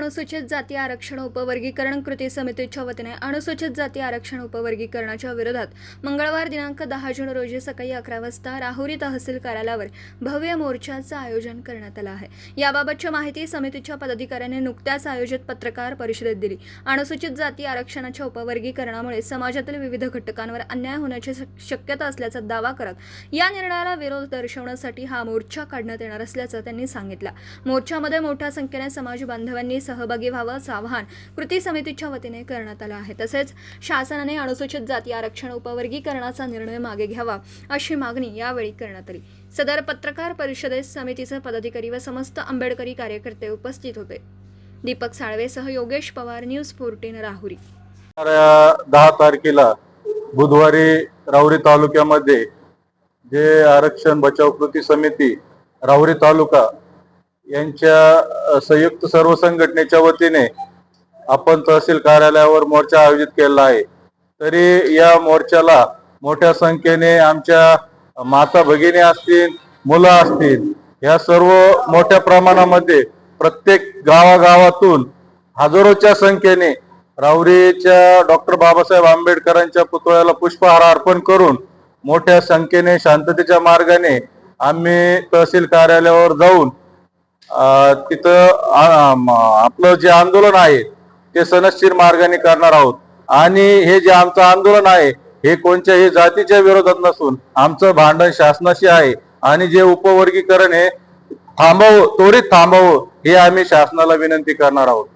अनुसूचित जाती आरक्षण उपवर्गीकरण कृती समितीच्या वतीने अनुसूचित जाती आरक्षण उपवर्गीकरणाच्या विरोधात मंगळवार दिनांक 10 जून रोजी सकाळी 11 वाजता राहुरी तहसील कार्यालयावर भव्य मोर्चाचं आयोजन करण्यात आलं आहे। याबाबतची माहिती समितीच्या पदाधिकाऱ्यांनी नुकत्याच आयोजित पत्रकार परिषदेत दिली। अनुसूचित जाती आरक्षणाच्या उपवर्गीकरणामुळे समाजातील विविध घटकांवर अन्याय होण्याची शक्यता असल्याचा दावा करत या निर्णयाला विरोध दर्शवण्यासाठी हा मोर्चा काढण्यात येणार असल्याचं त्यांनी सांगितलं। मोर्चामध्ये मोठ्या संख्येने समाज बांधवांनी सहभागी व्हावं असं आवाहन कृती समितीच्या वतीने करण्यात आलं आहे। तसेच शासनाने अनुसूचित जाती आरक्षण उपवर्गीकरणाचा निर्णय मागे घ्यावा अशी मागणी यावेळी करण्यात आली। सदर पत्रकार परिषदेत समितीचे पदाधिकारी व समस्त आंबेडकरी कार्यकर्ते उपस्थित होते। दीपक साळवेसह योगेश पवार, न्यूज 14 राहुरी। 10 तारखेला बुधवारी राहुरी तालुक्यामध्ये जे आरक्षण बचाव कृती समिती राहुरी तालुका यांच्या संयुक्त सर्व संघटनेच्या वतीने आपण तहसील कार्यालयावर मोर्चा आयोजित केला आहे। तरी या मोर्चाला मोठ्या संख्येने आमच्या माता भगिनी असतील, मुलं असतील, या सर्व मोठ्या प्रमाणामध्ये प्रत्येक गावागावातून हजारोच्या संख्येने राहुरीच्या डॉक्टर बाबासाहेब आंबेडकरांच्या पुतळ्याला पुष्पहार अर्पण करून मोठ्या संख्येने शांततेच्या मार्गाने आम्ही तहसील कार्यालयावर जाऊन तिथं आपलं जे आंदोलन आहे ते सनदशीर मार्गाने करणार आहोत। आणि हे जे आमचं आंदोलन आहे हे कोणत्याही जातीच्या विरोधात नसून आमचं भांडण शासनाशी आहे आणि जे उपवर्गीकरण आहे त्वरित थांबवावं हे आम्ही शासनाला विनंती करणार आहोत।